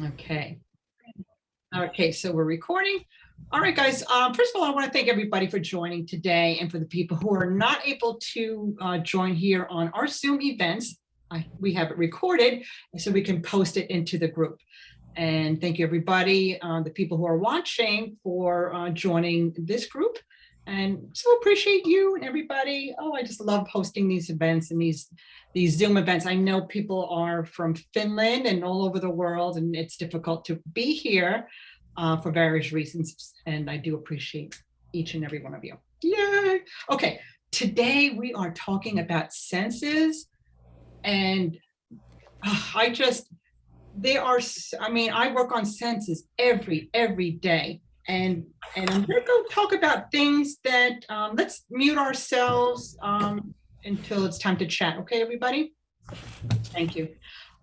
Okay. Okay, so we're recording. All right, guys. First of all, I want to thank everybody for joining today, and for the people who are not able to join here on our Zoom events. We have it recorded so we can post it into the group. And thank you, everybody, the people who are watching, for joining this group. And so appreciate you and everybody. Oh, I just love hosting these events and these Zoom events. I know people are from Finland and all over the world, and it's difficult to be here for various reasons. And I do appreciate each and every one of you. Yay. Okay, today we are talking about senses. And I work on senses every day. And I'm going to go talk about things that, let's mute ourselves until it's time to chat. Okay, everybody? Thank you.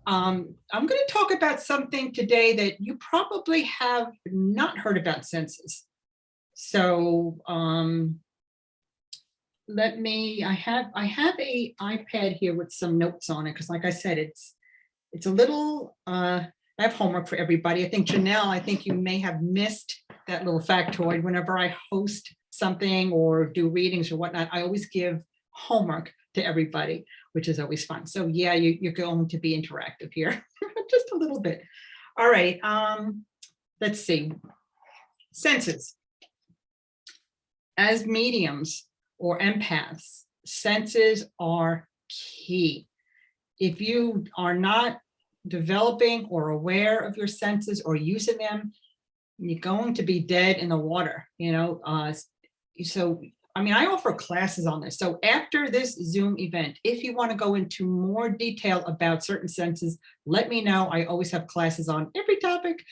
I'm going to talk about something today that you probably have not heard about senses. So I have a iPad here with some notes on it, because like I said, it's a little, I have homework for everybody. I think Janelle, you may have missed that little factoid. Whenever I host something or do readings or whatnot, I always give homework to everybody, which is always fun. So yeah, you're going to be interactive here, just a little bit. All right, let's see. Senses. As mediums or empaths, senses are key. If you are not developing or aware of your senses or using them, you're going to be dead in the water, So, I offer classes on this. So after this Zoom event, if you want to go into more detail about certain senses, let me know. I always have classes on every topic.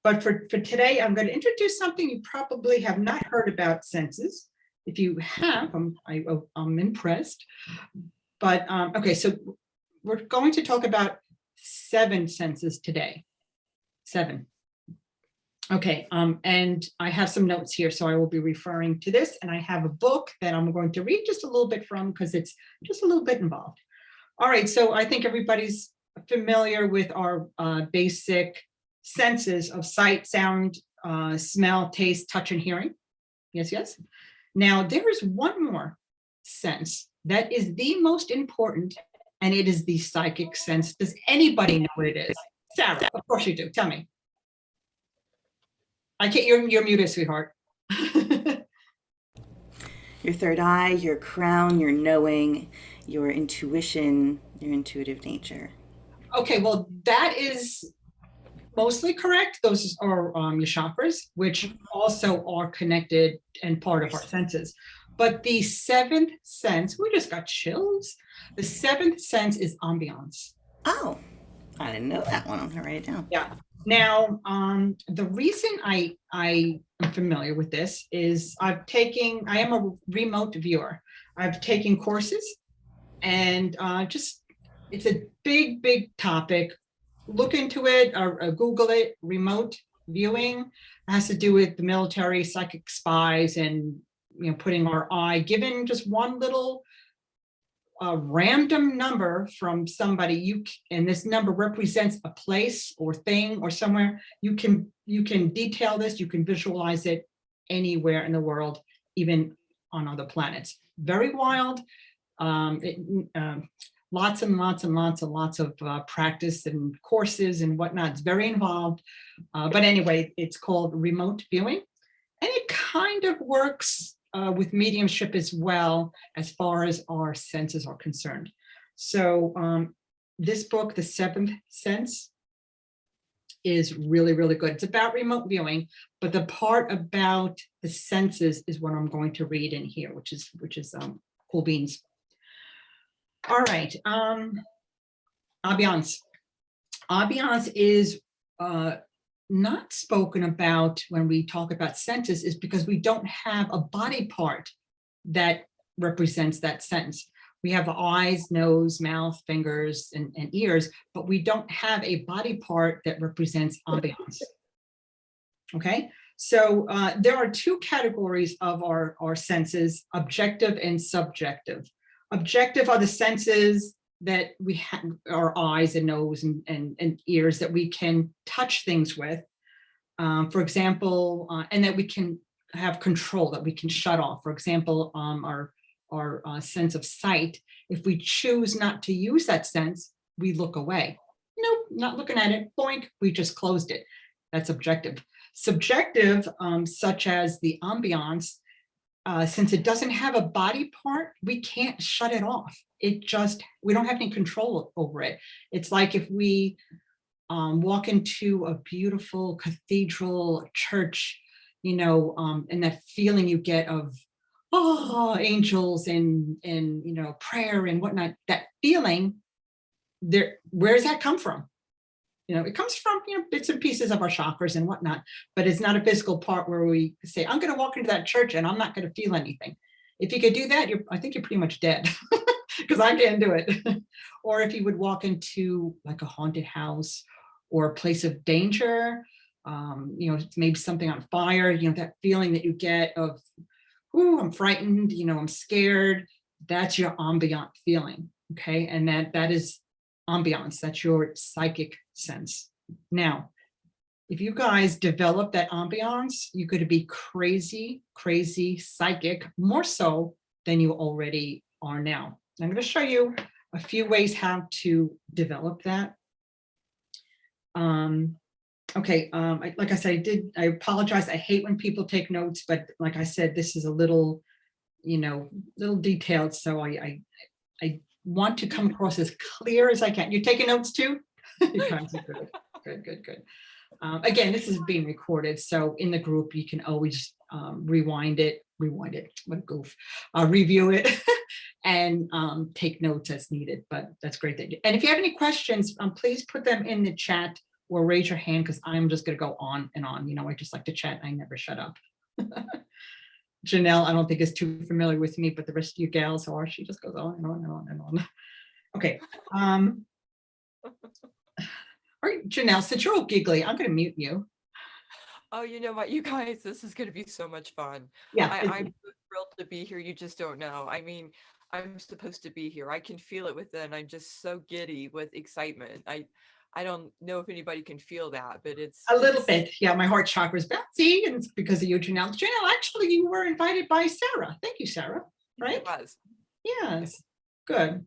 But for today, I'm going to introduce something you probably have not heard about senses. If you have, I'm impressed. But okay, so we're going to talk about 7 senses today. 7. Okay, and I have some notes here, so I will be referring to this, and I have a book that I'm going to read just a little bit from, because it's just a little bit involved. All right, so I think everybody's familiar with our basic senses of sight, sound, smell, taste, touch, and hearing. Yes. Now, there is one more sense that is the most important, and it is the psychic sense. Does anybody know what it is? Sarah, of course you do. Tell me. I can't, you're muted, sweetheart. Your third eye, your crown, your knowing, your intuition, your intuitive nature. Okay, well, that is mostly correct. Those are your chakras, which also are connected and part of our senses. But the 7th sense, we just got chills. The 7th sense is ambiance. Oh, I didn't know that one. I'm going to write it down. Yeah. Now, the reason I am familiar with this is I am a remote viewer. I've taken courses, and it's a big topic. Look into it or Google it. Remote viewing. It has to do with the military, psychic spies, and putting our eye, given just one little random number from somebody, and this number represents a place or thing or somewhere. You can detail this. You can visualize it anywhere in the world, even on other planets. Very wild. Lots and lots of practice and courses and whatnot. It's very involved. But anyway, it's called remote viewing. And it kind of works with mediumship as well, as far as our senses are concerned. So this book, The 7th Sense, is really good. It's about remote viewing, but the part about the senses is what I'm going to read in here, which is cool beans. All right, ambiance. Ambiance is not spoken about when we talk about senses, is because we don't have a body part that represents that sense. We have eyes, nose, mouth, fingers, and ears, but we don't have a body part that represents ambiance. Okay, so there are 2 categories of our senses: objective and subjective. Objective are the senses that we have our eyes and nose and ears that we can touch things with, for example, and that we can have control, that we can shut off. For example, our sense of sight, if we choose not to use that sense, we look away. Nope, not looking at it, boink, we just closed it. That's objective. Subjective, such as the ambiance, since it doesn't have a body part, we can't shut it off. We don't have any control over it. It's like if we walk into a beautiful cathedral church, and that feeling you get of, oh, angels and prayer and whatnot, that feeling there, where does that come from? It comes from bits and pieces of our chakras and whatnot, but it's not a physical part where we say, I'm going to walk into that church and I'm not going to feel anything. If you could do that, I think you're pretty much dead, because I can't do it. Or if you would walk into like a haunted house or a place of danger, maybe something on fire, that feeling that you get of, ooh, I'm frightened, I'm scared. That's your ambient feeling. Okay. And that is ambiance. That's your psychic sense. Now, if you guys develop that ambiance, you're going to be crazy, crazy psychic, more so than you already are now. I'm going to show you a few ways how to develop that. Okay, like I said, I apologize. I hate when people take notes, but like I said, this is a little detailed. So I want to come across as clear as I can. You're taking notes too? You guys are good. Again, this is being recorded. So in the group, you can always rewind it, what a goof, review it and take notes as needed. But that's great. And if you have any questions, please put them in the chat or raise your hand, because I'm just going to go on and on. I just like to chat. I never shut up. Janelle, I don't think is too familiar with me, but the rest of you gals are. She just goes on and on and on and on. Okay. All right, Janelle, since you're all giggly, I'm going to mute you. Oh, you know what, you guys, this is going to be so much fun. Yeah, I'm so thrilled to be here. You just don't know. I mean, I'm supposed to be here. I can feel it within. I'm just so giddy with excitement. I don't know if anybody can feel that, but it's a little bit. Yeah, my heart chakra is bouncy, and it's because of you, Janelle. Janelle, actually, you were invited by Sarah. Thank you, Sarah. Right? It was. Yes, good.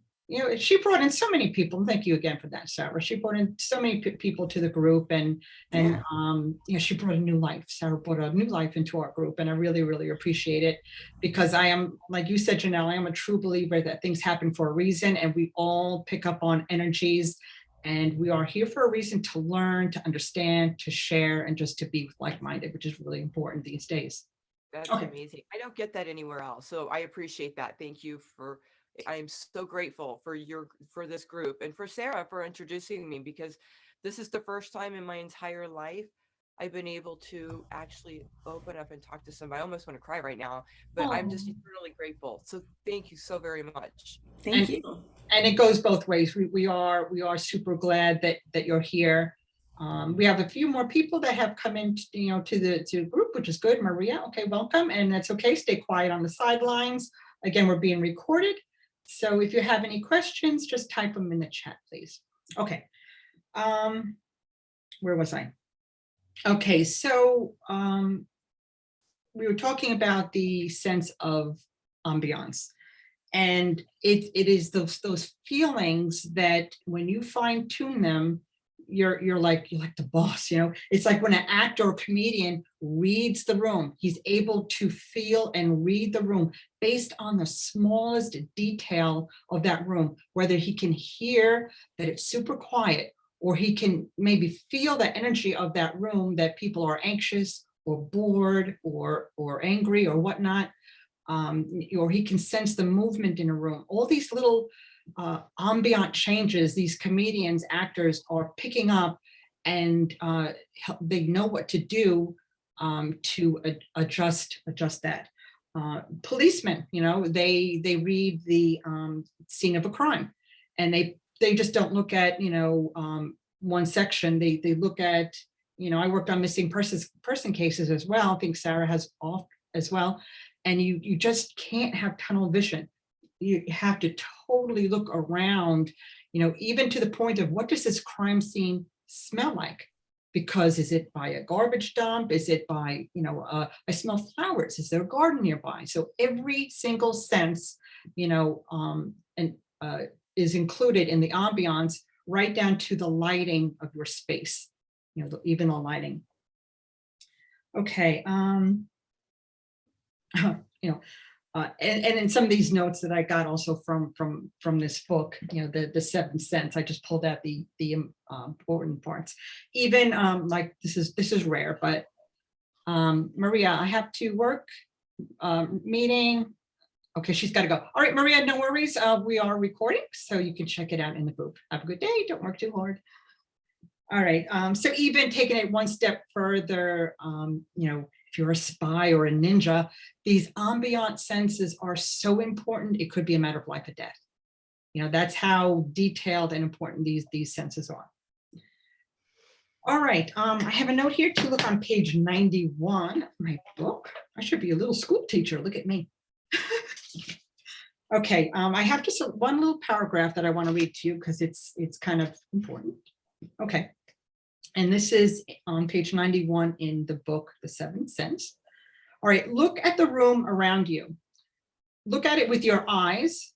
She brought in so many people. Thank you again for that, Sarah. She brought in so many people to the group, and she brought a new life. Sarah brought a new life into our group, and I really, really appreciate it, because I am, like you said, Janelle, I am a true believer that things happen for a reason, and we all pick up on energies, and we are here for a reason, to learn, to understand, to share, and just to be like-minded, which is really important these days. That's amazing. I don't get that anywhere else, so I appreciate that. Thank you for. I am so grateful for this group, and for Sarah for introducing me, because this is the first time in my entire life I've been able to actually open up and talk to somebody. I almost want to cry right now, but I'm just eternally grateful. So thank you so very much. Thank you. And it goes both ways. We are super glad that you're here. We have a few more people that have come in, to the group, which is good. Maria, okay, welcome, and that's okay. Stay quiet on the sidelines. Again, we're being recorded. So if you have any questions, just type them in the chat, please. Okay. Where was I? Okay, so we were talking about the sense of ambiance. And it is those feelings that when you fine tune them, you're like the boss, It's like when an actor or comedian reads the room, he's able to feel and read the room based on the smallest detail of that room, whether he can hear that it's super quiet, or he can maybe feel the energy of that room, that people are anxious or bored or angry or whatnot, or he can sense the movement in a room. All these little ambient changes, these comedians, actors are picking up, and they know what to do to adjust that. Policemen, they read the scene of a crime, and they just don't look at one section. They look at, I worked on missing person cases as well. I think Sarah has all as well, and you just can't have tunnel vision. you have to totally look around, even to the point of, what does this crime scene smell like? Because is it by a garbage dump? Is it by, I smell flowers. Is there a garden nearby? So every single sense, and is included in the ambiance, right down to the lighting of your space, even the lighting. Okay. And in some of these notes that I got also from this book, the seventh sense, I just pulled out the important parts. Even like this is rare, but Maria, I have to work, meeting. Okay, she's got to go. All right, Maria, no worries. We are recording, so you can check it out in the booth. Have a good day. Don't work too hard. All right. So even taking it one step further, if you're a spy or a ninja, these ambient senses are so important. It could be a matter of life or death. That's how detailed and important these senses are. All right. I have a note here to look on page 91 of my book. I should be a little school teacher. Look at me. Okay. I have just one little paragraph that I want to read to you because it's kind of important. Okay. And this is on page 91 in the book, The Seventh Sense. All right, look at the room around you. Look at it with your eyes,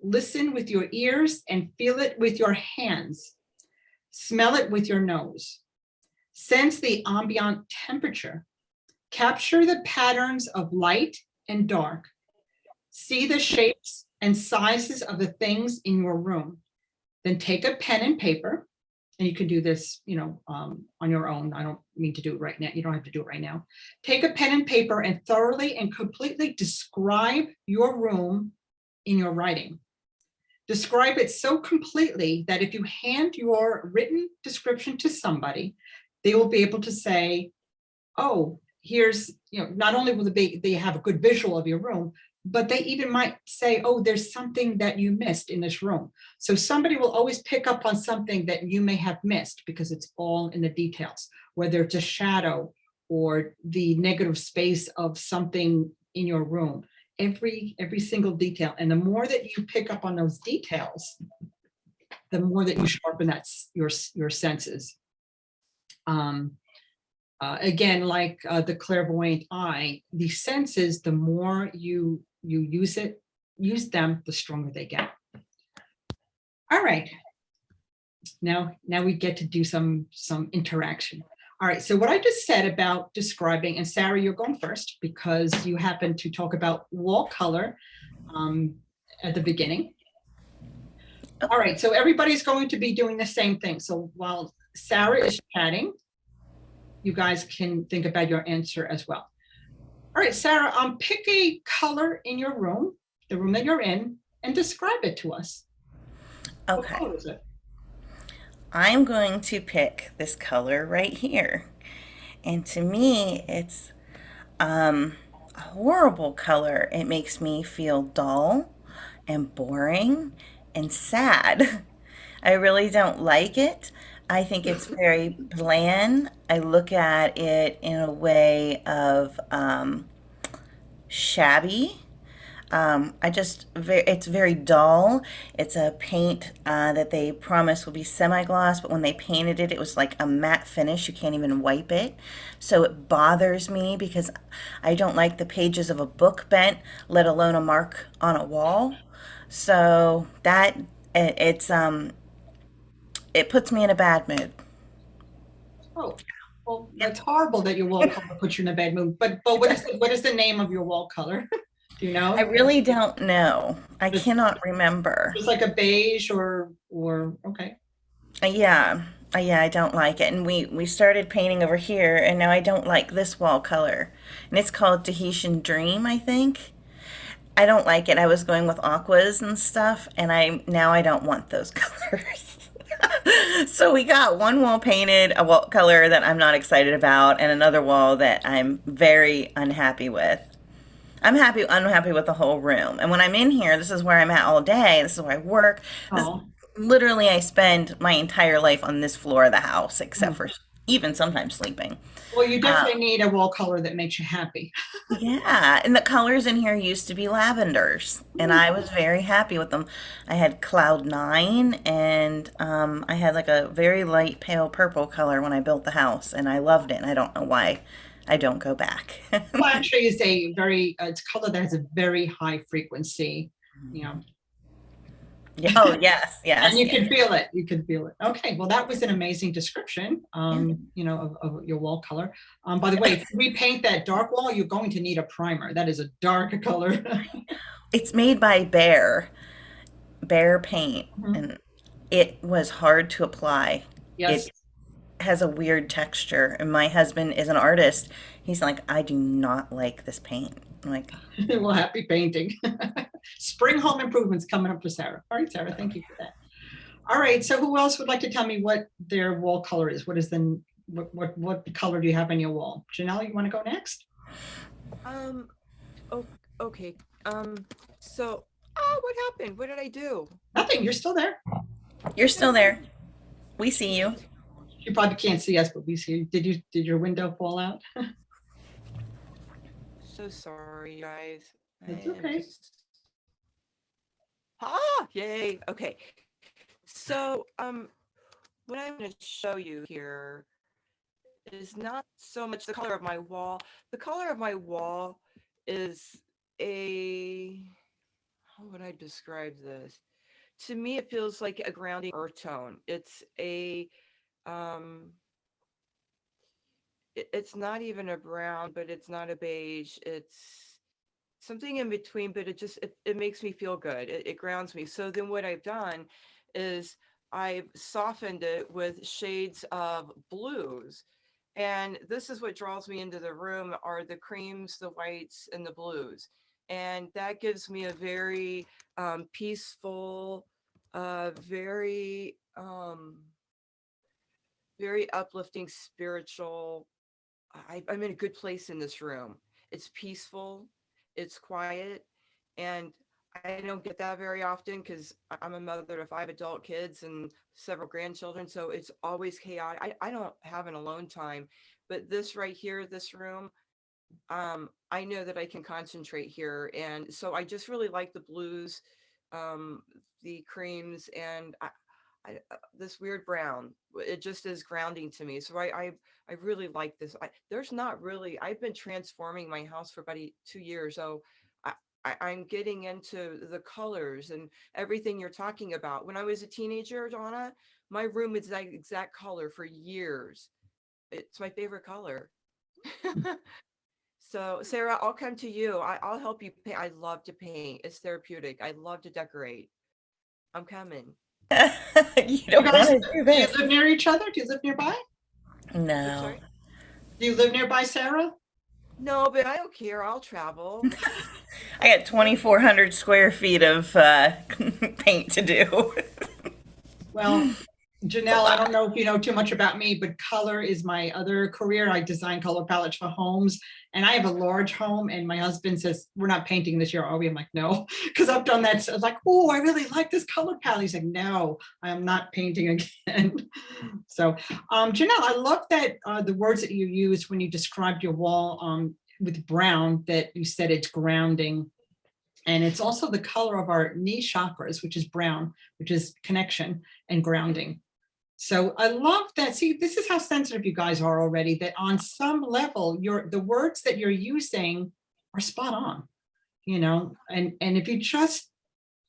listen with your ears, and feel it with your hands. Smell it with your nose. Sense the ambient temperature. Capture the patterns of light and dark. See the shapes and sizes of the things in your room. Then take a pen and paper. And you can do this, on your own. I don't mean to do it right now. You don't have to do it right now. Take a pen and paper and thoroughly and completely describe your room in your writing. Describe it so completely that if you hand your written description to somebody, they will be able to say, oh, here's, not only will they have a good visual of your room, but they even might say, oh, there's something that you missed in this room. So somebody will always pick up on something that you may have missed because it's all in the details, whether it's a shadow or the negative space of something in your room, every single detail. And the more that you pick up on those details, the more that you sharpen your senses. Again, like the clairvoyant eye, the senses, the more you use them, the stronger they get. All right. Now we get to do some interaction. All right. So what I just said about describing, and Sarah, you're going first because you happen to talk about wall color at the beginning. All right. So everybody's going to be doing the same thing. So while Sarah is chatting, you guys can think about your answer as well. All right, Sarah, pick a color in your room, the room that you're in, and describe it to us. Okay. What color is it? I'm going to pick this color right here. And to me, it's a horrible color. It makes me feel dull and boring and sad. I really don't like it. I think it's very bland. I look at it in a way of shabby. It's very dull. It's a paint that they promised will be semi-gloss, but when they painted it, it was like a matte finish. You can't even wipe it. So it bothers me because I don't like the pages of a book bent, let alone a mark on a wall. So it puts me in a bad mood. Oh, well, that's horrible that your wall color puts you in a bad mood. But what is the name of your wall color? Do you know? I really don't know. I cannot remember. It's like a beige or okay. Yeah, I don't like it. And we started painting over here, and now I don't like this wall color. And it's called Tahitian Dream, I think. I don't like it. I was going with aquas and stuff, and now I don't want those colors. So we got one wall painted, a wall color that I'm not excited about, and another wall that I'm very unhappy with. Unhappy with the whole room. And when I'm in here, this is where I'm at all day. This is where I work. Oh. Literally, I spend my entire life on this floor of the house, except for, even sometimes sleeping. Well, you definitely need a wall color that makes you happy. Yeah, and the colors in here used to be lavenders, and I was very happy with them. I had cloud nine, and I had like a very light pale purple color when I built the house, and I loved it. And I don't know why I don't go back. Well, actually, is a very it's a color that has a very high frequency, you know, Yeah. Oh, yes, and yes, you yes. can feel it. You can feel it. Okay, well, that was an amazing description, Yeah. you know, of your wall color. By the way, if you repaint that dark wall, you're going to need a primer. That is a dark color. It's made by Bear paint, Mhm. and it was hard to apply. Yes. It has a weird texture, and my husband is an artist. He's like, I do not like this paint. I'm like, Well, happy painting. Spring home improvements coming up for Sarah. All right, Sarah, thank you for that. All right, so who else would like to tell me what their wall color is? What is the what color do you have on your wall? Janelle, you want to go next? Oh, okay. So, what happened? What did I do? Nothing. You're still there. you're still there. We see you. You probably can't see us, but we see you. Did your window fall out? So sorry, guys. It's I am okay. just yay. Okay. So, what I'm going to show you here is not so much the color of my wall. The color of my wall is a, how would I describe this? To me, it feels like a grounding earth tone. It's a, um, it's not even a brown, but it's not a beige. It's something in between, but it makes me feel good. It grounds me. So then what I've done is I've softened it with shades of blues. And this is what draws me into the room are the creams, the whites, and the blues. And that gives me a very peaceful, very, very uplifting, spiritual. I'm in a good place in this room. It's peaceful, it's quiet, and I don't get that very often because I'm a mother to 5 adult kids and several grandchildren. So it's always chaotic. I don't have an alone time, but this right here, this room, I know that I can concentrate here. And so I just really like the blues, um, the creams, and this weird brown. It just is grounding to me. So I really like this. There's not really. I've been transforming my house for about 2 years. So I'm getting into the colors and everything you're talking about. When I was a teenager, Donna, my room is that exact color for years. It's my favorite color. So, Sarah, I'll come to you. I'll help you paint. I love to paint. It's therapeutic. I love to decorate. I'm coming. You You don't want guys, to do do you this. live near each other? Do you live nearby? I'm No. sorry. Do you live nearby, Sarah? No, but I don't care. I'll travel. I got 2,400 square feet of paint to do. Well, It's a Janelle, I don't lot. know if you know too much about me, but color is my other career. I design color palettes for homes, and I have a large home. And my husband says, "We're not painting this year, are we?" I'm like, "No," because I've done that. So I was like, "Oh, I really like this color palette." He's like, "No, I am not painting again." So, Janelle, I love that the words that you used when you described your wall with brown. That you said it's grounding. And it's also the color of our knee chakras, which is brown, which is connection and grounding. So I love that. See, this is how sensitive you guys are already, that on some level, the words that you're using are spot on, you know, and if you just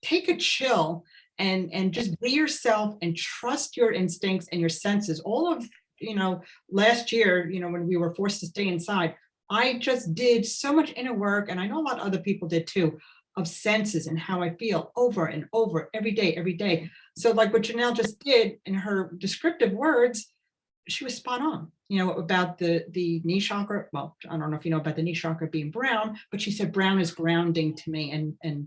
take a chill and just be yourself and trust your instincts and your senses. All of, you know, last year, you know, when we were forced to stay inside, I just did so much inner work, and I know a lot of other people did too, of senses and how I feel over and over every day, every day. So like what Janelle just did in her descriptive words, she was spot on, you know, about the knee chakra. Well, I don't know if you know about the knee chakra being brown, but she said brown is grounding to me, and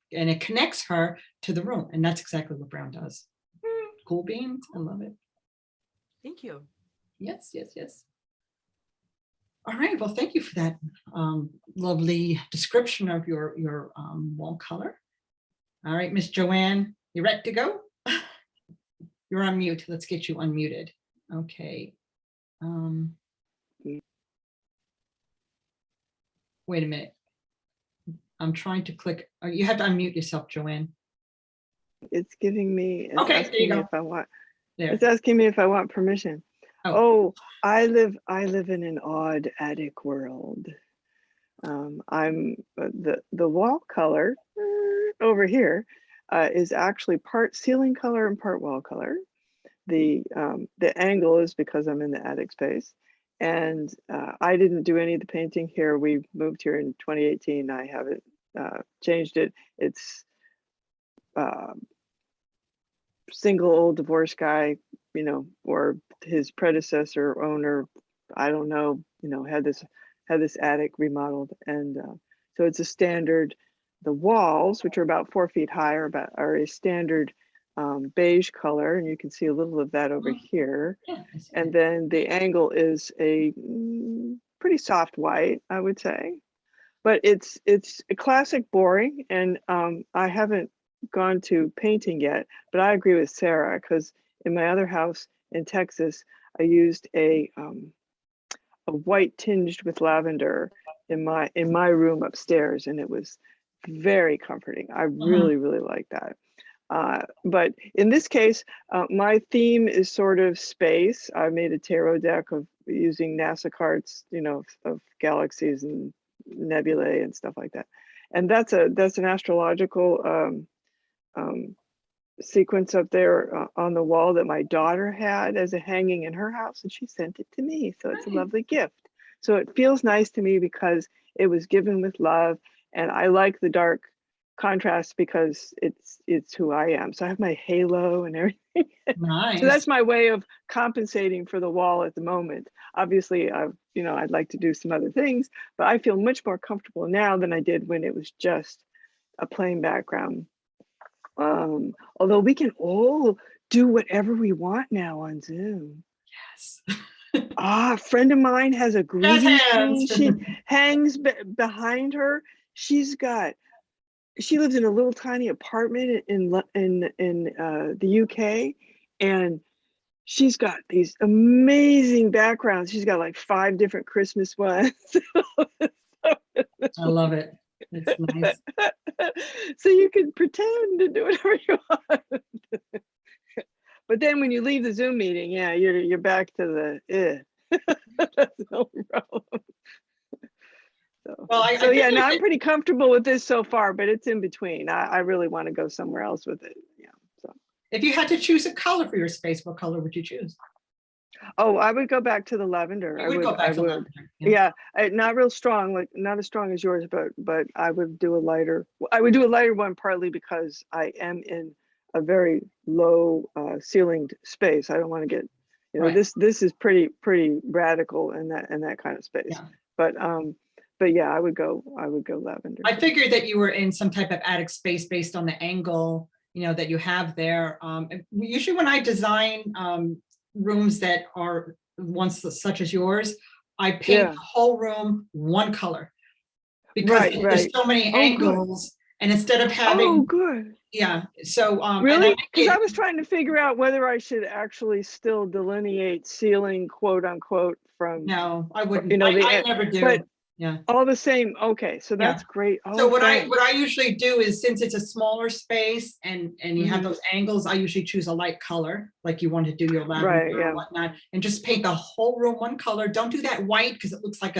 it connects her to the room, and that's exactly what brown does. Cool beans, I love it. Thank you. Yes, yes, yes. All right, well, thank you for that lovely description of your wall color. All right, Miss Joanne, you ready to go? You're on mute. Let's get you unmuted. Okay. Um, wait a minute. I'm trying to click. Oh, you have to unmute yourself, Joanne. It's giving me, it's Okay, there you asking me go. if I want, There. it's asking me if I want permission. Oh. Oh, I live in an odd attic world. I'm the wall color over here is actually part ceiling color and part wall color. The angle is because I'm in the attic space, and I didn't do any of the painting here. We moved here in 2018. I haven't changed it. It's single old divorced guy, you know, or his predecessor owner, I don't know, you know, had this attic remodeled, and so it's a standard. The walls, which are about 4 feet high, are a standard beige color, and you can see a little of that over here. Yeah, I see And that. then the angle is a pretty soft white, I would say, but it's a classic boring, and I haven't gone to painting yet, but I agree with Sarah, because in my other house in Texas, I used a white tinged with lavender in my room upstairs, and it was very comforting. I really like that. But in this case, my theme is sort of space. I made a tarot deck of using NASA cards, you know, of galaxies and nebulae and stuff like that. And that's an astrological sequence up there on the wall that my daughter had as a hanging in her house, and she sent it to me. So it's a lovely gift. So it feels nice to me because it was given with love, and I like the dark contrast because it's who I am. So I have my halo and everything. Nice. So that's my way of compensating for the wall at the moment. Obviously, you know, I'd like to do some other things, but I feel much more comfortable now than I did when it was just a plain background. Although we can all do whatever we want now on Zoom. Yes. A friend of mine has a greeting hands. screen. She hangs behind her. She lives in a little tiny apartment in the UK, and she's got these amazing backgrounds. She's got like 5 different Christmas ones. I love it. It's nice. So you can pretend to do whatever you want. But then when you leave the Zoom meeting, yeah, you're back to the that's no problem. So, Well, I yeah, think now I'm pretty comfortable with this so far, but it's in between. I really want to go somewhere else with it. Yeah. So if you had to choose a color for your space, what color would you choose? oh, I would go back to the lavender. You would go back to lavender. Yeah, not real strong, like not as strong as yours, but I would do a lighter. I would do a lighter one partly because I am in a very low ceilinged space. I don't want to get, you know, Right. this is pretty radical in that kind of space. Yeah. But yeah, I would go lavender. I figured that you were in some type of attic space based on the angle, you know, that you have there. Usually when I design rooms that are ones such as yours, I paint the whole room one color because there's so many angles, and instead of having good. Yeah. So really, because I was trying to figure out whether I should actually still delineate ceiling, quote unquote, from. No, I wouldn't. You know, I never do. But yeah. All the same. Okay, so that's great. Oh, so what I usually do is, since it's a smaller space and you have those angles, I usually choose a light color, like you want to do your lavender or whatnot, and just paint the whole room one color. Don't do that white because it looks like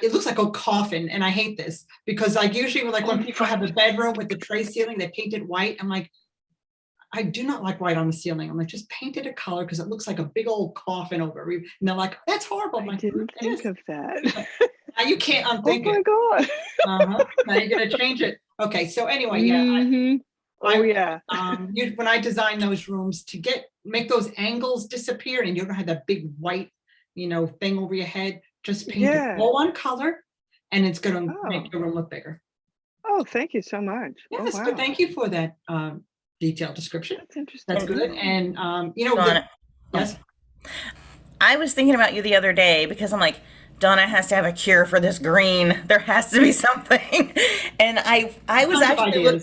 it looks like a coffin, and I hate this because like usually when people have a bedroom with the tray ceiling, they paint it white. I'm like, I do not like white on the ceiling. I'm like, just paint it a color because it looks like a big old coffin over. And they're like, that's horrible. I'm I like, didn't think of that. Now you can't unthink it. Oh my God. Now you're gonna change it. Okay, so anyway, when I design those rooms to make those angles disappear and you don't have that big white, you know, thing over your head, just paint it all one color, and it's gonna make your room look bigger. Oh, thank you so much. Yes, but thank you for that detailed description. That's interesting. That's good. And you know, yes. I was thinking about you the other day because I'm like, Donna has to have a cure for this green. There has to be something. And I was actually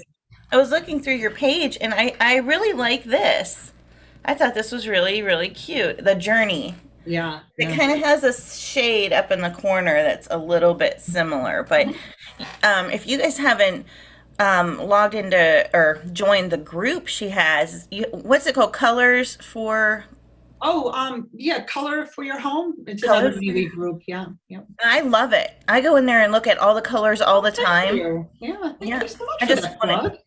I was looking through your page, and I really like this. I thought this was really, really cute. The journey. Yeah, It yeah. kind of has a shade up in the corner that's a little bit similar. But if you guys haven't logged into or joined the group she has, what's it called? Colors for Oh, yeah, color for your home. It's color another for. MeWe group. Yeah, yeah. I love it. I go in there and look at all the colors all the Thank time. you. Yeah, thank Yeah. you so much I for just that wanted plug.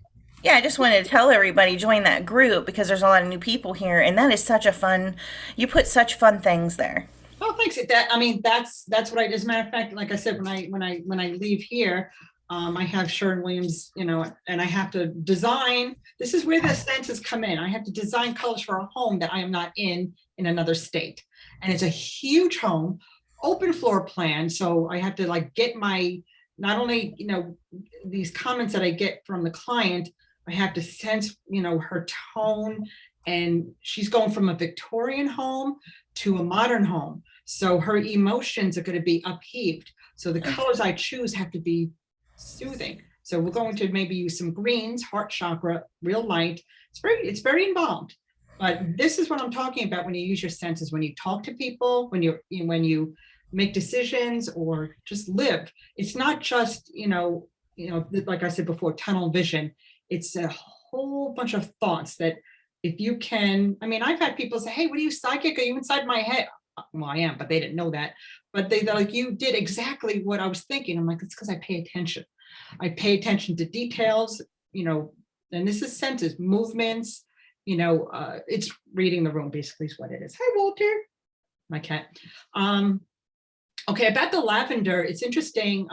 Yeah, I just wanted to tell everybody join that group because there's a lot of new people here and that is such a fun, you put such fun things there. Oh, thanks. That, I mean, that's what I, as a matter of fact, like I said, when I leave here, I have Sherwin Williams, and I have to design. This is where the senses come in. I have to design colors for a home that I am not in another state, and it's a huge home, open floor plan. So I have to like get my, not only these comments that I get from the client, I have to sense her tone, and she's going from a Victorian home to a modern home. So her emotions are going to be upheaved. So the colors I choose have to be soothing. So we're going to maybe use some greens, heart chakra, real light. It's very involved. But this is what I'm talking about when you use your senses, when you talk to people, when you make decisions or just live. It's not just, like I said before, tunnel vision. It's a whole bunch of thoughts that if you can, I mean, I've had people say, hey, what are you, psychic? Are you inside my head? Well, I am, but they didn't know that. But they're like, you did exactly what I was thinking. I'm like, it's because I pay attention. I pay attention to details, and this is senses, movements, it's reading the room basically is what it is. Hi, Walter, my cat. Okay, about the lavender, it's interesting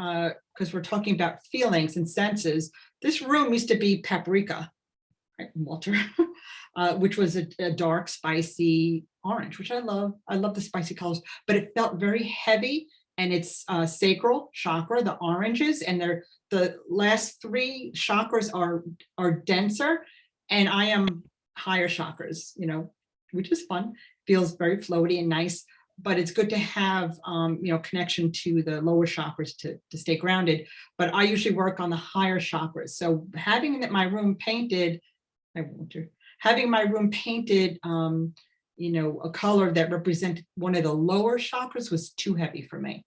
because we're talking about feelings and senses. This room used to be paprika, right, Walter, which was a dark, spicy orange, which I love. I love the spicy colors, but it felt very heavy, and it's sacral chakra, the oranges, and the last three chakras are denser, and I am higher chakras, which is fun. Feels very floaty and nice, but it's good to have connection to the lower chakras to stay grounded. But I usually work on the higher chakras. So having my room painted, having my room painted, a color that represented one of the lower chakras was too heavy for me.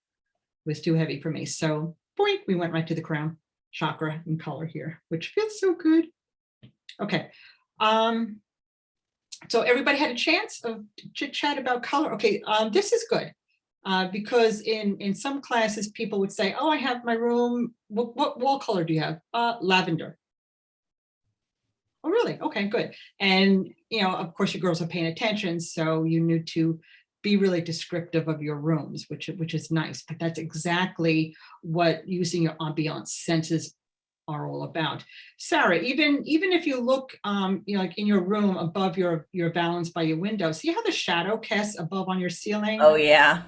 So boink, we went right to the crown chakra in color here, which feels so good. Okay. So everybody had a chance of chit chat about color. Okay, this is good because in some classes people would say, "Oh, I have my room. What wall color do you have?" Lavender. Oh, really? Okay, good. And of course, you girls are paying attention, so you need to be really descriptive of your rooms, which is nice. But that's exactly what using your ambiance senses are all about. Sarah, even if you look like in your room above your valance by your window, see how the shadow casts above on your ceiling? Oh yeah.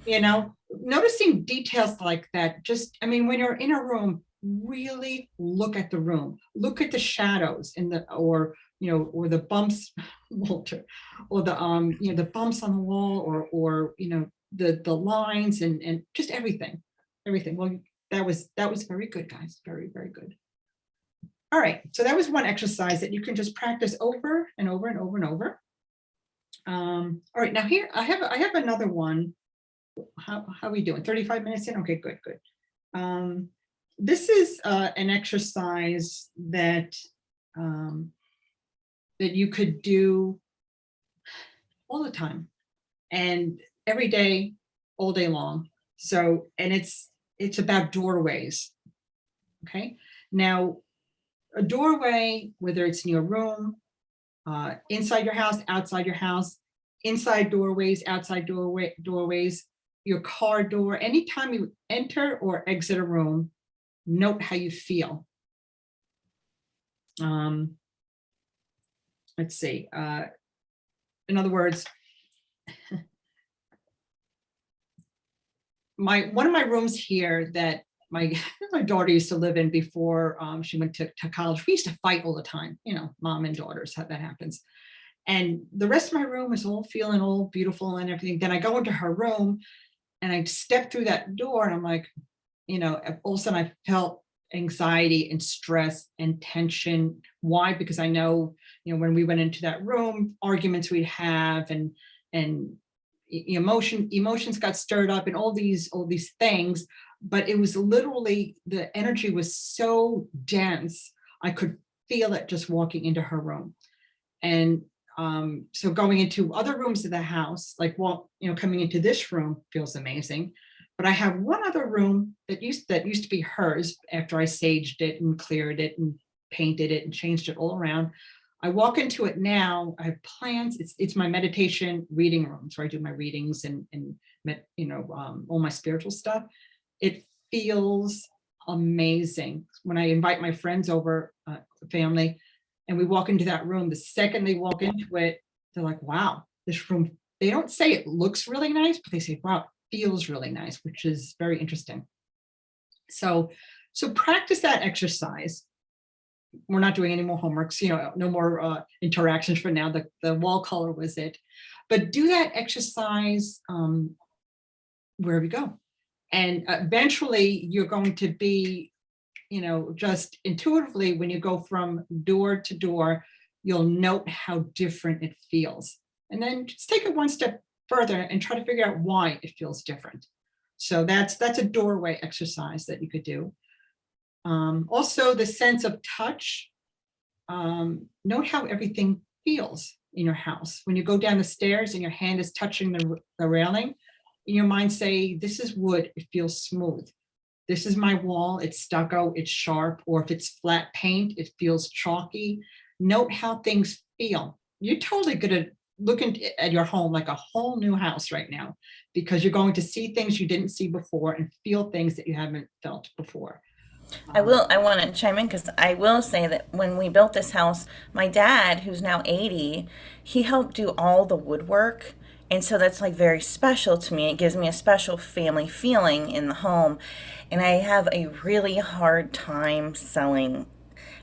Noticing details like that, just, I mean, when you're in a room, really look at the room, look at the shadows or the bumps, Walter, or the bumps on the wall, or the lines and just everything. Well, that was very good, guys. Very, very good. All right, so that was one exercise that you can just practice over and over and over and over. All right, now here I have another one. How are we doing? 35 minutes in? Okay, good. This is an exercise that that you could do all the time and every day, all day long. So, and it's about doorways. Okay, now a doorway, whether it's in your room, inside your house, outside your house, inside doorways, outside doorways, your car door, anytime you enter or exit a room, note how you feel. Let's see. In other words, one of my rooms here that my daughter used to live in before she went to college. We used to fight all the time, mom and daughters, how that happens. And the rest of my room is all feeling all beautiful and everything. Then I go into her room and I step through that door and I'm like, all of a sudden I felt anxiety and stress and tension. Why? Because I know, when we went into that room, arguments we'd have, and emotions got stirred up, and all these things. But it was literally, the energy was so dense, I could feel it just walking into her room. And so going into other rooms of the house, like, coming into this room feels amazing. But I have one other room that used to be hers after I saged it and cleared it and painted it and changed it all around. I walk into it now. I have plants. It's my meditation reading room. So I do my readings and all my spiritual stuff. It feels amazing when I invite my friends over, family, and we walk into that room. The second they walk into it, they're like, wow, this room, they don't say it looks really nice, but they say, wow, it feels really nice, which is very interesting. So practice that exercise. We're not doing any more homeworks, no more interactions for now. The wall color was it. But do that exercise wherever you go. And eventually you're going to be, just intuitively, when you go from door to door, you'll note how different it feels. And then just take it one step further and try to figure out why it feels different. So that's a doorway exercise that you could do. Also, the sense of touch. Note how everything feels in your house. When you go down the stairs and your hand is touching the railing, in your mind say, this is wood, it feels smooth. This is my wall, it's stucco, it's sharp. Or if it's flat paint, it feels chalky. Note how things feel. You're totally gonna look at your home like a whole new house right now, because you're going to see things you didn't see before and feel things that you haven't felt before. I want to chime in because I will say that when we built this house, my dad, who's now 80, he helped do all the woodwork. And so that's like very special to me. It gives me a special family feeling in the home. And I have a really hard time selling,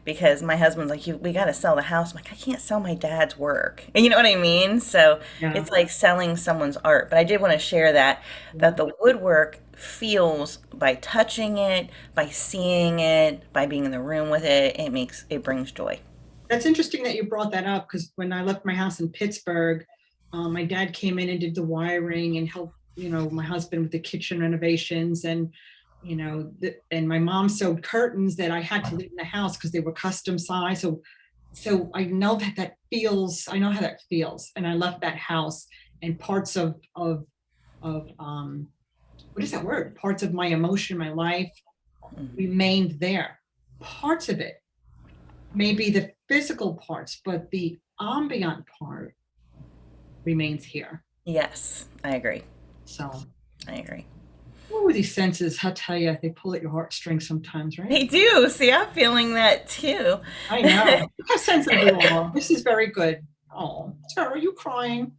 because my husband's like, we got to sell the house. I'm like, I can't sell my dad's work. And you know what I mean? So Yeah. it's like selling someone's art. But I did want to share that the woodwork feels, by touching it, by seeing it, by being in the room with it, it brings joy. That's interesting that you brought that up, because when I left my house in Pittsburgh, my dad came in and did the wiring and helped, my husband with the kitchen renovations, and and my mom sewed curtains that I had to leave in the house because they were custom size. So I know that feels. I know how that feels, and I left that house, and parts of what is that word? Parts of my emotion, my life remained there. Parts of it, maybe the physical parts, but the ambient part remains here. Yes, I agree. So I agree. oh, these senses, I'll tell you, they pull at your heartstrings sometimes, right? They do. See, I'm feeling that too. I know. Look how sensitive you are. This is very good. Oh, Sarah, are you crying?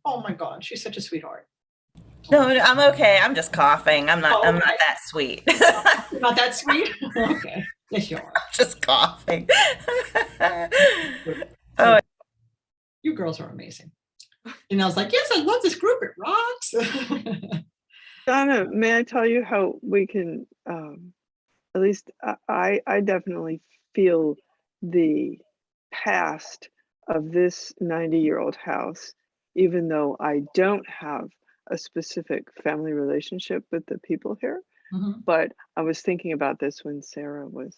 Oh my God, she's such a sweetheart. No, I'm okay. I'm just coughing. I'm not. Oh, I'm not okay. that sweet. You're not that sweet? Okay. Yes, you are. Just coughing. So, you girls are amazing. And I was like, yes, I love this group. It rocks. Donna, may I tell you how we can, at least I definitely feel the past of this 90-year-old house, even though I don't have a specific family relationship with the people here. Mhm. But I was thinking about this when Sarah was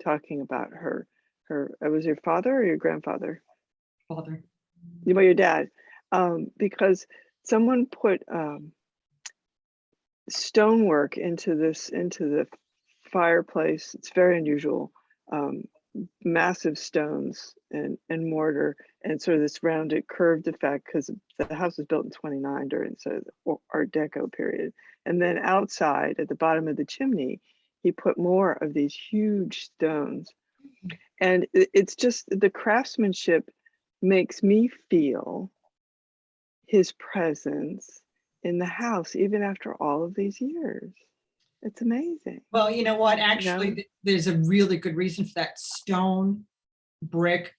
talking about her, it was your father or your grandfather? Father. Well, your dad, because someone put stonework into the fireplace. It's very unusual. Massive stones and mortar, and sort of this rounded curved effect, because the house was built in 29 during the Art Deco period. And then outside at the bottom of the chimney, he put more of these huge stones. And it's just the craftsmanship makes me feel his presence in the house, even after all of these years. It's amazing. Well, you know what? Actually, there's a really good reason for that. Stone, brick,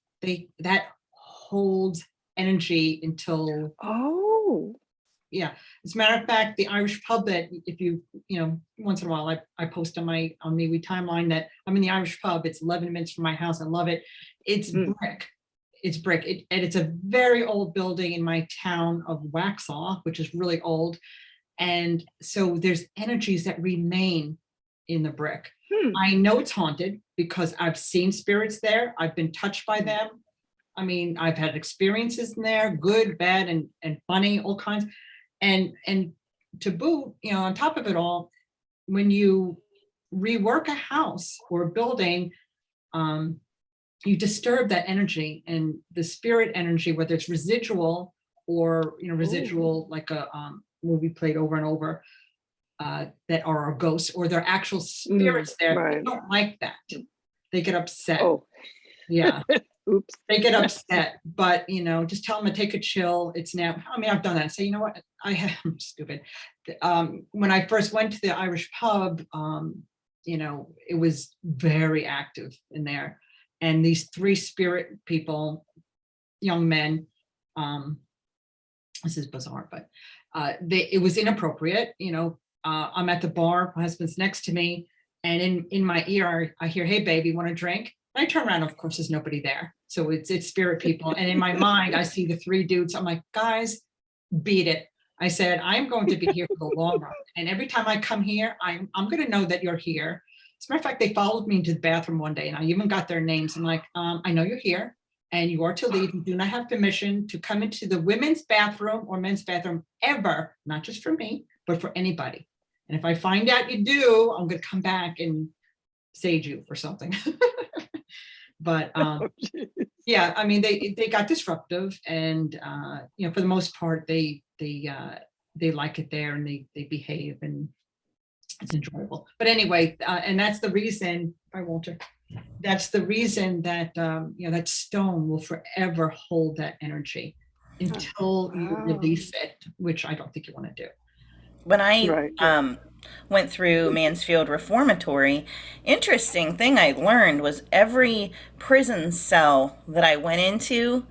that holds energy until. Oh. Yeah. As a matter of fact, the Irish pub that if you, once in a while I post on my MeWe timeline that I'm in the Irish pub. It's 11 minutes from my house. I love it. It's brick. It's brick. And it's a very old building in my town of Waxhaw, which is really old. And so there's energies that remain in the brick. I know it's haunted because I've seen spirits there. I've been touched by them. I mean, I've had experiences in there, good, bad, and funny, all kinds. And to boot, on top of it all, when you rework a house or a building, you disturb that energy and the spirit energy, whether it's residual or residual like a movie played over and over, that are ghosts or they're actual spirits there. Right. They don't like that. They get upset. Oh, Yeah. oops. They get upset, but just tell them to take a chill. It's now, I mean, I've done that. Say, you know what? I'm stupid. When I first went to the Irish pub, it was very active in there. And these 3 spirit people, young men, this is bizarre, but it was inappropriate. I'm at the bar, my husband's next to me, and in my ear, I hear, "Hey, baby, want a drink?" I turn around, of course, there's nobody there. So it's spirit people. And in my mind, I see the 3 dudes. I'm like, guys, beat it. I said, I'm going to be here for the long run. And every time I come here, I'm going to know that you're here. As a matter of fact, they followed me into the bathroom one day and I even got their names. I'm like, I know you're here and you are to leave. You do not have permission to come into the women's bathroom or men's bathroom ever, not just for me, but for anybody. And if I find out you do, I'm going to come back and sage you for something. But yeah, I mean, they got disruptive, and for the most part, they like it there, and they behave, and it's enjoyable. But anyway, and that's the reason. Bye, Walter. That's the reason that that stone will forever hold that energy until you release it, which I don't think you want to do. When I went through Mansfield Reformatory, interesting thing I learned was every prison cell that I went into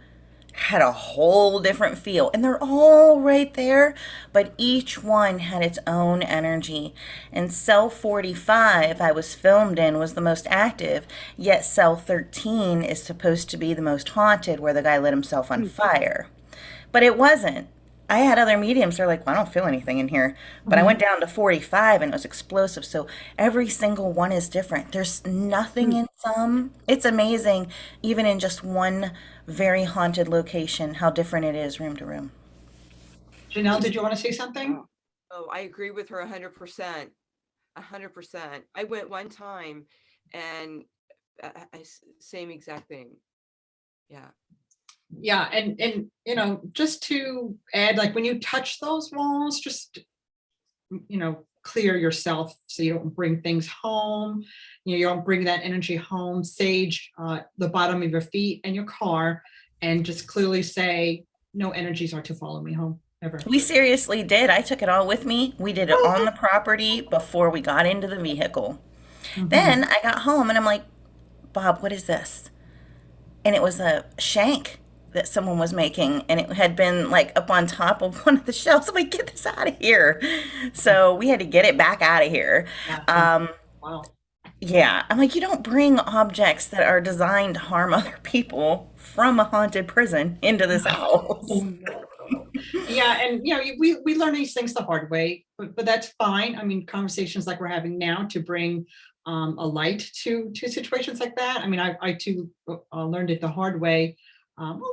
had a whole different feel. And they're all right there, but each one had its own energy. And cell 45 I was filmed in was the most active, yet cell 13 is supposed to be the most haunted, where the guy lit himself on fire. But it wasn't. I had other mediums that are like, well, I don't feel anything in here. But I went down to 45 and it was explosive. So every single one is different. There's nothing in some. It's amazing, even in just one very haunted location, how different it is room to room. Janelle, did you want to say something? Oh, I agree with her 100%. 100%. I went one time and same exact thing. Yeah. Yeah, and just to add, like when you touch those walls, just clear yourself so you don't bring things home. You don't bring that energy home. Sage the bottom of your feet and your car, and just clearly say, no energies are to follow me home ever. We seriously did. I took it all with me. We did it on the property before we got into the vehicle. Then I got home and I'm like, Bob, what is this? And it was a shank that someone was making, and it had been like up on top of one of the shelves. I'm like, get this out of here. So we had to get it back out of here. Wow. Yeah, I'm like, you don't bring objects that are designed to harm other people from a haunted prison into this house. Yeah, and we learn these things the hard way, but that's fine. I mean, conversations like we're having now to bring a light to situations like that. I mean, I too learned it the hard way.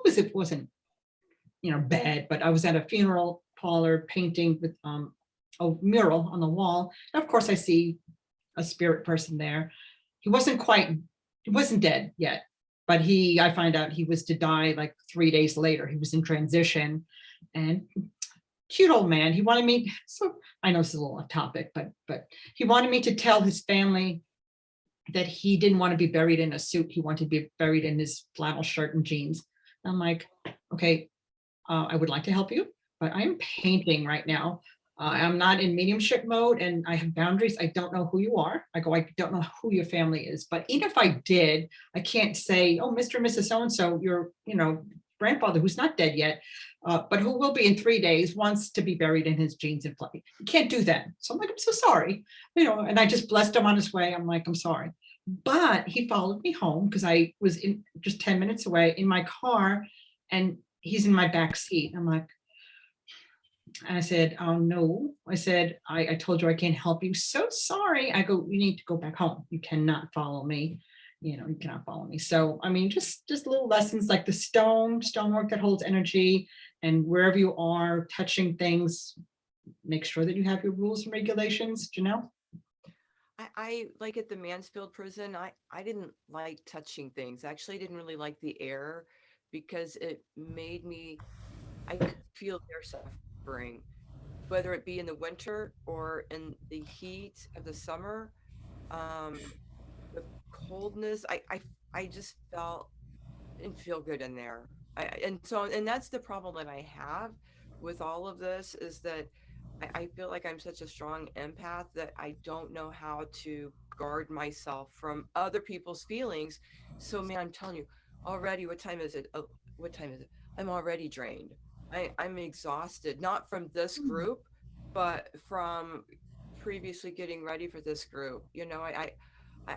It wasn't bad, but I was at a funeral parlor painting with a mural on the wall, and of course I see a spirit person there. He wasn't dead yet, but I find out he was to die like 3 days later. He was in transition, and cute old man. He wanted me, so I know this is a little off topic, but he wanted me to tell his family that he didn't want to be buried in a suit. He wanted to be buried in his flannel shirt and jeans. I'm like, okay, I would like to help you, but I'm painting right now. I'm not in mediumship mode and I have boundaries. I don't know who you are. I don't know who your family is. But even if I did, I can't say, oh, Mr. and Mrs. So-and-so, your grandfather who's not dead yet. but who will be in 3 days, wants to be buried in his jeans and fluffy. You can't do that. So I'm like, I'm so sorry, and I just blessed him on his way. I'm like, I'm sorry. But he followed me home because I was in just 10 minutes away in my car, and he's in my back seat. I'm like, and I said, oh no. I said, I told you I can't help you. So sorry. I go, you need to go back home. You cannot follow me. You cannot follow me. So, I mean, just little lessons like the stonework that holds energy, and wherever you are touching things, make sure that you have your rules and regulations, Janelle. I like at the Mansfield prison, I didn't like touching things. Actually, I didn't really like the air because it made me, I could feel their suffering, whether it be in the winter or in the heat of the summer. The coldness, I just didn't feel good in there. And that's the problem that I have with all of this, is that I feel like I'm such a strong empath that I don't know how to guard myself from other people's feelings. So man, I'm telling you already, what time is it? Oh, what time is it? I'm already drained. I'm exhausted, not from this group, but from previously getting ready for this group.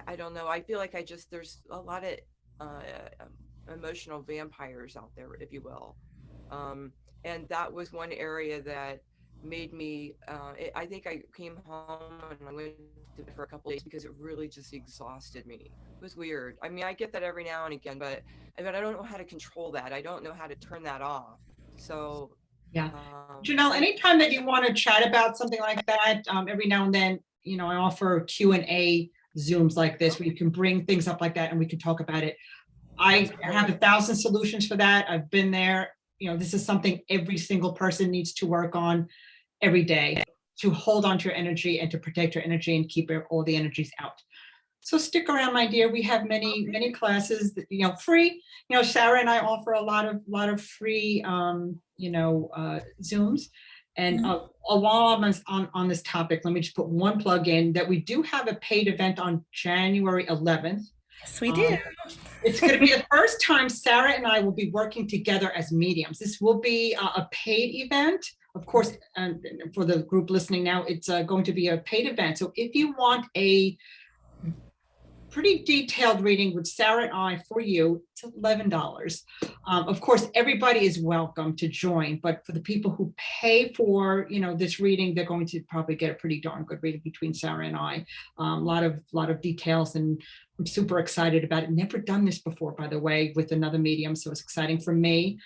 I don't know. I feel like there's a lot of emotional vampires out there, if you will. And that was one area that made me, I think I came home and I went to bed for a couple of days because it really just exhausted me. It was weird. I mean, I get that every now and again, but I don't know how to control that. I don't know how to turn that off. So yeah. Janelle, anytime that you want to chat about something like that, every now and then, I offer Q&A Zooms like this where you can bring things up like that and we can talk about it. I have 1,000 solutions for that. I've been there. This is something every single person needs to work on every day, to hold on to your energy and to protect your energy and keep all the energies out. So stick around, my dear. We have many classes that, free. Sarah and I offer a lot of free, Zooms. And while I'm on this topic, let me just put one plug in that we do have a paid event on January 11th. Yes, we do. It's going to be the first time Sarah and I will be working together as mediums. This will be a paid event. Of course, for the group listening now, it's going to be a paid event. So if you want a pretty detailed reading with Sarah and I for you, it's $11. Of course, everybody is welcome to join, but for the people who pay for, this reading, they're going to probably get a pretty darn good reading between Sarah and I. A lot of details, and I'm super excited about it. Never done this before, by the way, with another medium, so it's exciting for me.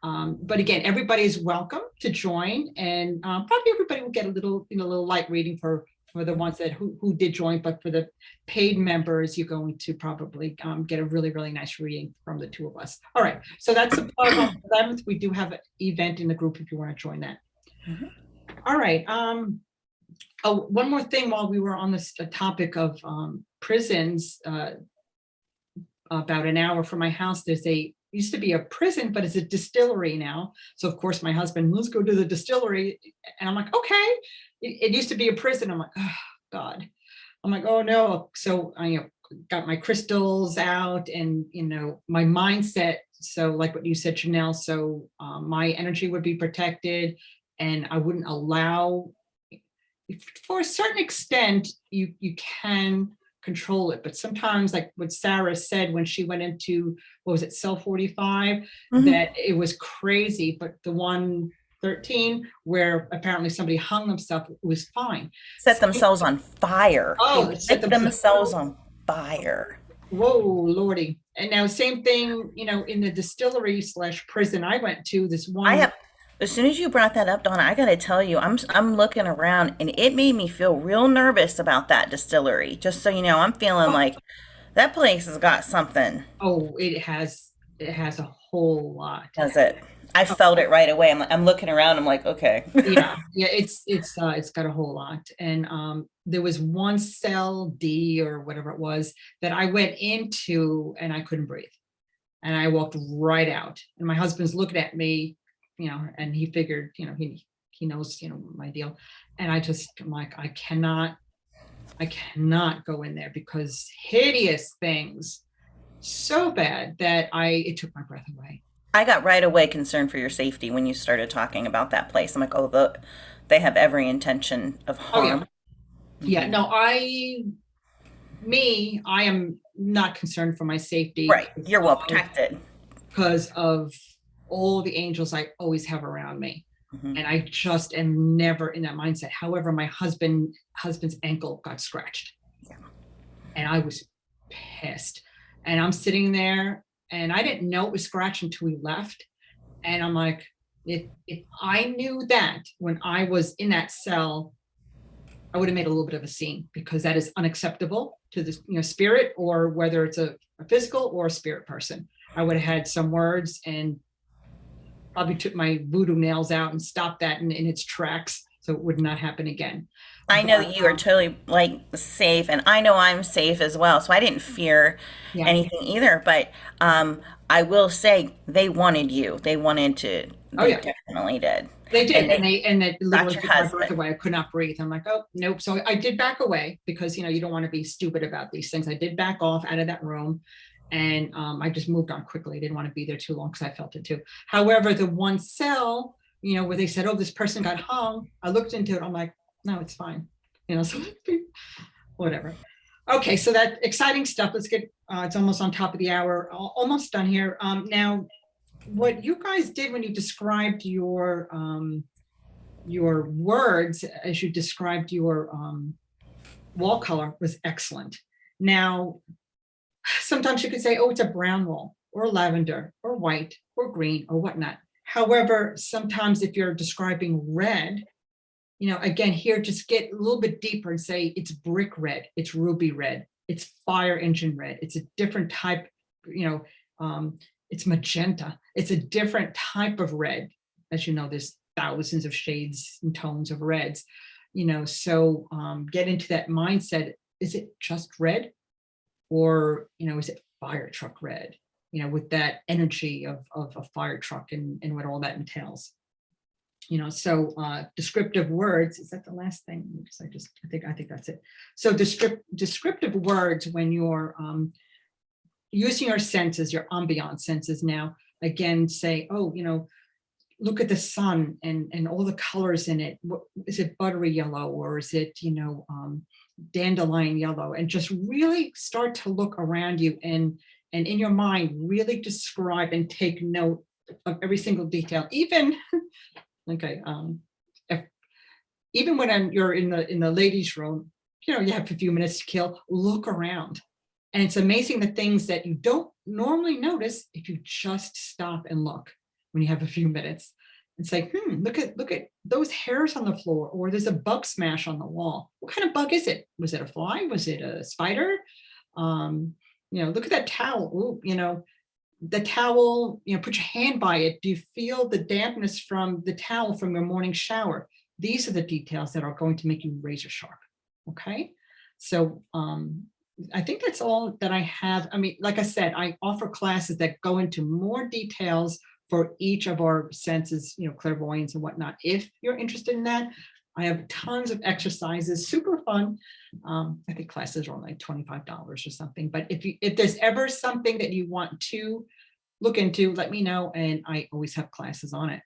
But again, everybody is welcome to join, and probably everybody will get a little light reading for the ones that who did join, but for the paid members, you're going to probably get a really, really nice reading from the two of us. All right, so that's a plug on the 11th. We do have an event in the group if you want to join that. Mm-hmm. All right. Oh, one more thing while we were on this topic of prisons, about an hour from my house, used to be a prison, but it's a distillery now. So of course my husband, let's go to the distillery. And I'm like, okay. It used to be a prison. I'm like, oh God. I'm like, oh no. So I got my crystals out and, my mindset. So like what you said, Janelle, so my energy would be protected and I wouldn't allow, for a certain extent, you can control it. But sometimes, like what Sarah said when she went into, what was it, cell 45, that it was crazy. But the 113, where apparently somebody hung themselves, was fine. Set themselves on fire. Oh, set themselves on fire. Whoa, Lordy. And now same thing, in the distillery / prison I went to, this one. As soon as you brought that up, Donna, I got to tell you, I'm looking around and it made me feel real nervous about that distillery. Just so you know, I'm feeling like that place has got something. Oh, it has a whole lot. Does it? I felt it right away. I'm looking around. I'm like, okay. yeah, it's got a whole lot. And there was one cell D or whatever it was that I went into and I couldn't breathe. And I walked right out. And my husband's looking at me, and he figured, he knows, my deal. And I'm like, I cannot go in there because hideous things so bad that it took my breath away. I got right away concerned for your safety when you started talking about that place. I'm like, oh, they have every intention of Oh, yeah. harm. Yeah, no, I am not concerned for my safety. Right. You're well protected. Because of all the angels I always have around me. Mhm. And I just am never in that mindset. However, my husband's ankle got scratched. Yeah. And I was pissed. And I'm sitting there and I didn't know it was scratched until we left. And I'm like, if I knew that when I was in that cell, I would have made a little bit of a scene, because that is unacceptable to the spirit, or whether it's a physical or a spirit person. I would have had some words and probably took my voodoo nails out and stopped that in its tracks, so it would not happen again. I know that you are totally like safe, and I know I'm safe as well. So I didn't fear Yeah. anything either. But I will say they wanted you. They wanted to. Oh, They yeah. definitely did. They did, And and they literally your took my breath husband. away. I could not breathe. I'm like, oh nope. So I did back away, because you don't want to be stupid about these things. I did back off out of that room, and I just moved on quickly. I didn't want to be there too long, because I felt it too. However, the one cell, where they said, oh, this person got hung, I looked into it. I'm like, no, it's fine. So whatever. Okay, so that exciting stuff. Let's get. It's almost on top of the hour. Almost done here. Now, what you guys did when you described your words, as you described your wall color, was excellent. Now, sometimes you could say, oh, it's a brown wall, or lavender, or white, or green, or whatnot. However, sometimes if you're describing red, again, here, just get a little bit deeper and say it's brick red, it's ruby red, it's fire engine red, it's a different type, it's magenta, it's a different type of red. As you know, there's thousands of shades and tones of reds, so get into that mindset. Is it just red? Or, is it fire truck red? With that energy of a fire truck and what all that entails. So descriptive words, is that the last thing? I think that's it. So descriptive words, when you're using your senses, your ambiance senses, now, again, say, oh, look at the sun and all the colors in it. What, is it buttery yellow, or is it, dandelion yellow? And just really start to look around you, and in your mind, really describe and take note of every single detail. Even, okay, even when you're in the ladies' room, you have a few minutes to kill, look around. And it's amazing the things that you don't normally notice if you just stop and look when you have a few minutes. And say, look at those hairs on the floor, or there's a bug smash on the wall. What kind of bug is it? Was it a fly? Was it a spider? Look at that towel. Ooh, the towel, put your hand by it. Do you feel the dampness from the towel from your morning shower? These are the details that are going to make you razor sharp. Okay. So I think that's all that I have. I mean, like I said, I offer classes that go into more details for each of our senses, clairvoyance and whatnot. If you're interested in that, I have tons of exercises, super fun. I think classes are only like $25 or something. But if there's ever something that you want to look into, let me know, and I always have classes on it.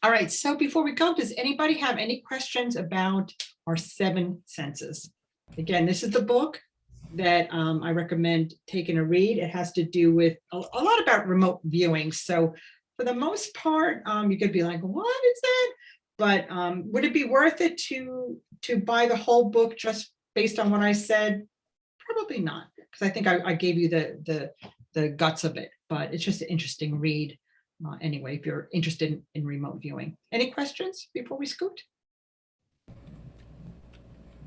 All right, so before we go, does anybody have any questions about our 7 senses? Again, this is the book that I recommend taking a read. It has to do with a lot about remote viewing. So for the most part, you could be like, what is that? But would it be worth it to buy the whole book just based on what I said? Probably not, because I think I gave you the guts of it, but it's just an interesting read. Anyway, if you're interested in remote viewing. Any questions before we scoot?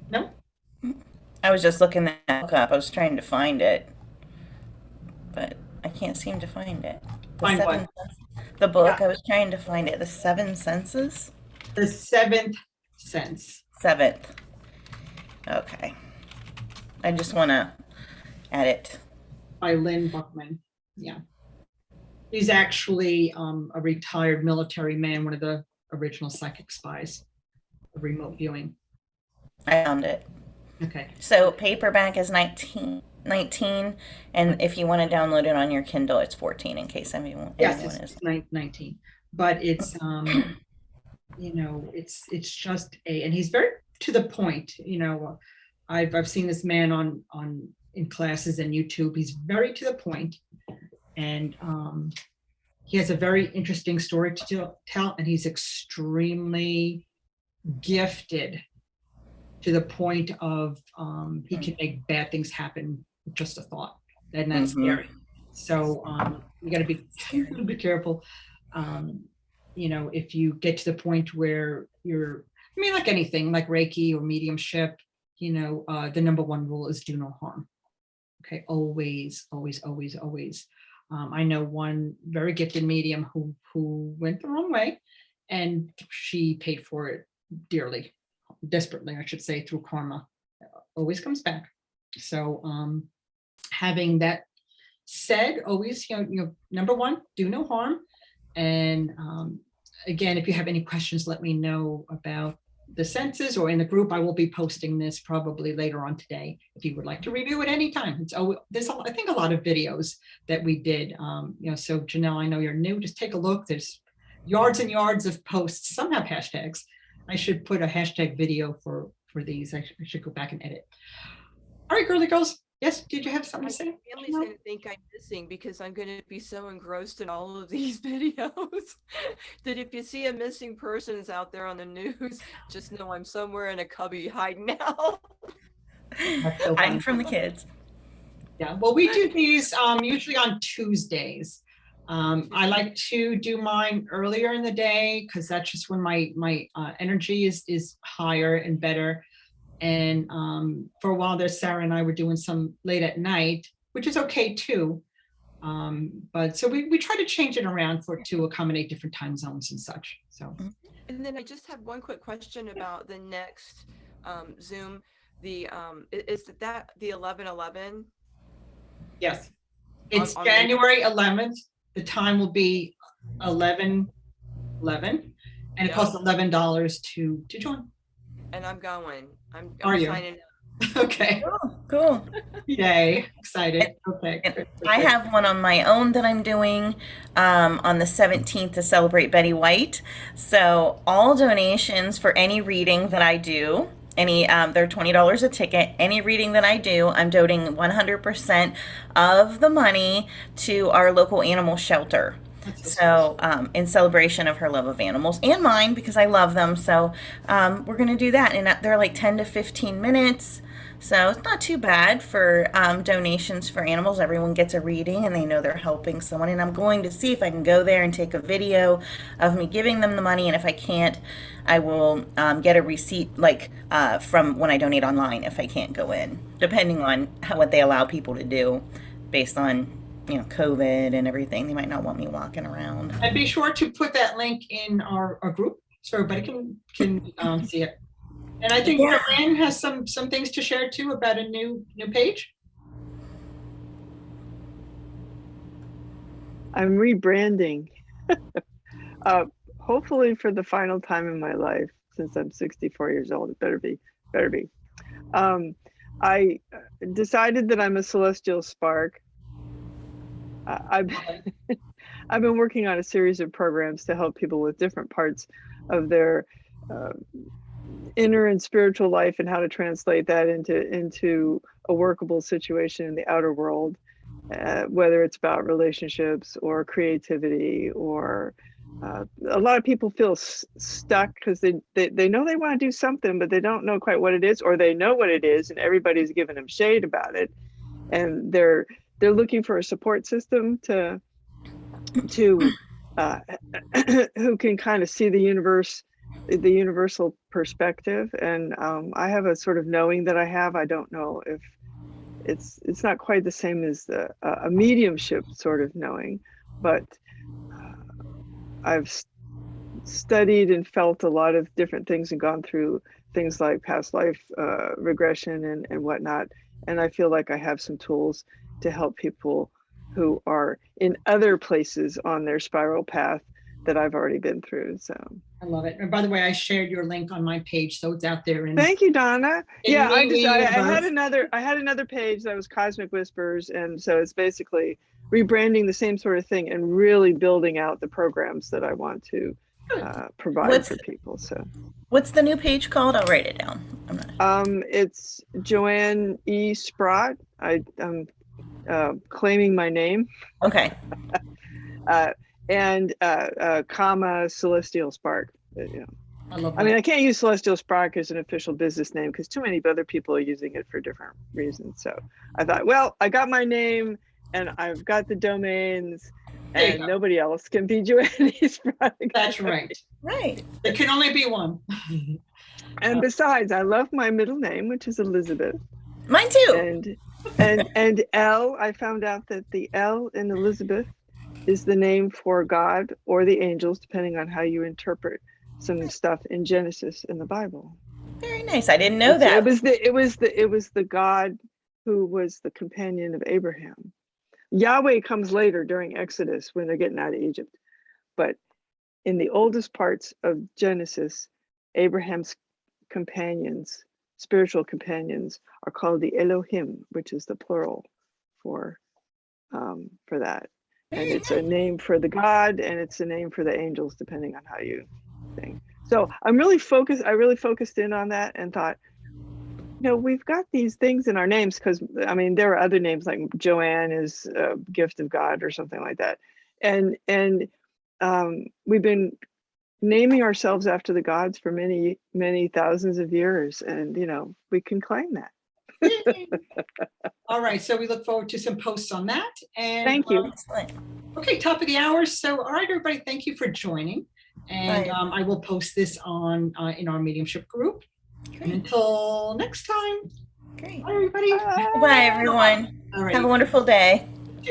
No? I was just looking that book up. I was trying to find it, but I can't seem to find it. Find what? The book. Yeah. I was trying to find it. The 7 senses. The 7th sense. 7th. Okay. I just want to add it. By Lynn Buckman. Yeah. He's actually a retired military man, one of the original psychic spies of remote viewing. I found it. Okay. So paperback is 19, and if you want to download it on your Kindle, it's 14 in case Yes, anyone it's is. 19, but it's, it's just and he's very to the point. I've seen this man in classes and YouTube. He's very to the point, and he has a very interesting story to tell, and he's extremely gifted to the point of he can make bad things happen with just a thought, and that's scary. So you got to be careful. If you get to the point where like anything, like Reiki or mediumship, the number one rule is do no harm. Okay, always, always, always, always. I know one very gifted medium who went the wrong way, and she paid for it dearly, desperately, I should say, through karma. Always comes back. So having that said, always, number one, do no harm. And again, if you have any questions, let me know about the senses or in the group. I will be posting this probably later on today if you would like to review it anytime. There's I think a lot of videos that we did. So Janelle, I know you're new. Just take a look. There's yards and yards of posts. Some have hashtags. I should put a hashtag video for these. I should go back and edit. All right, girly girls. Yes, did you have something to say? My family's going to think I'm missing because I'm going to be so engrossed in all of these videos that if you see a missing persons out there on the news, just know I'm somewhere in a cubby hiding out. So Hiding from the kids. Yeah, well, we do these usually on Tuesdays. I like to do mine earlier in the day because that's just when my energy is higher and better. And for a while there, Sarah and I were doing some late at night, which is okay too. But so we try to change it around to accommodate different time zones and such. So. And then I just have one quick question about the next Zoom. Is that the 11/11? Yes, it's January 11th. The time will be 11/11, and it costs $11 to join. And I'm going. I'm you? signing up. Okay. Cool. Yay. Excited. Okay. And I have one on my own that I'm doing on the 17th to celebrate Betty White. So all donations for any reading that I do, they're $20 a ticket. Any reading that I do, I'm donating 100% of the money to our local animal shelter. So in celebration of her love of animals and mine, because I love them. So we're going to do that. And they're like 10 to 15 minutes. So it's not too bad for donations for animals. Everyone gets a reading and they know they're helping someone. And I'm going to see if I can go there and take a video of me giving them the money. And if I can't, I will get a receipt from when I donate online if I can't go in, depending on what they allow people to do based on COVID and everything. They might not want me walking around. And be sure to put that link in our group so everybody can see it. And I think Joanne has some things to share too about a new page. I'm rebranding. Hopefully for the final time in my life, since I'm 64 years old, it better be. I decided that I'm a celestial spark. I've been working on a series of programs to help people with different parts of their inner and spiritual life and how to translate that into a workable situation in the outer world, whether it's about relationships or creativity or a lot of people feel stuck because they know they want to do something, but they don't know quite what it is, or they know what it is and everybody's giving them shade about it, and they're looking for a support system to who can kind of see the universal perspective. And I have a sort of knowing that I have. I don't know if it's not quite the same as a mediumship sort of knowing, but I've studied and felt a lot of different things and gone through things like past life regression and whatnot. And I feel like I have some tools to help people who are in other places on their spiral path that I've already been through. So I love it. And by the way, I shared your link on my page, so it's out there. And thank you, Donna. in Yeah, I the had universe. another page that was Cosmic Whispers, and so it's basically rebranding the same sort of thing and really building out the programs that I want to provide What's for people. So what's the new page called? I'll write it down. I'm not. it's Joanne E. Sprott. I'm claiming my name. Okay. And comma Celestial Spark. You know. I love I mean, that. I can't use Celestial Spark as an official business name because too many other people are using it for different reasons. So I thought, well, I got my name and I've got the domains, There you and go. nobody else can be Joanne E. Sprott. That's right. Right. There can only be one. And besides, I love my middle name, which is Elizabeth. Mine too. And L, I found out that the L in Elizabeth is the name for God or the angels, depending on how you interpret some stuff in Genesis in the Bible. Very nice. I didn't know that. It was the God who was the companion of Abraham. Yahweh comes later during Exodus when they're getting out of Egypt. But in the oldest parts of Genesis, Abraham's companions, spiritual companions, are called the Elohim, which is the plural for that. And it's a name for the God, and it's a name for the angels, depending on how you think. So I really focused in on that and thought, we've got these things in our names, because I mean, there are other names like Joanne is a gift of God or something like that. And we've been naming ourselves after the gods for many, many thousands of years. And, we can claim that. All right, so we look forward to some posts on that. And Thank you. Excellent. okay, top of the hour. So, all right, everybody, thank you for joining. And Bye. I will post this on in our mediumship group. And Great. until next time, Great. bye, everybody. Bye, everyone. All right. Have a wonderful day.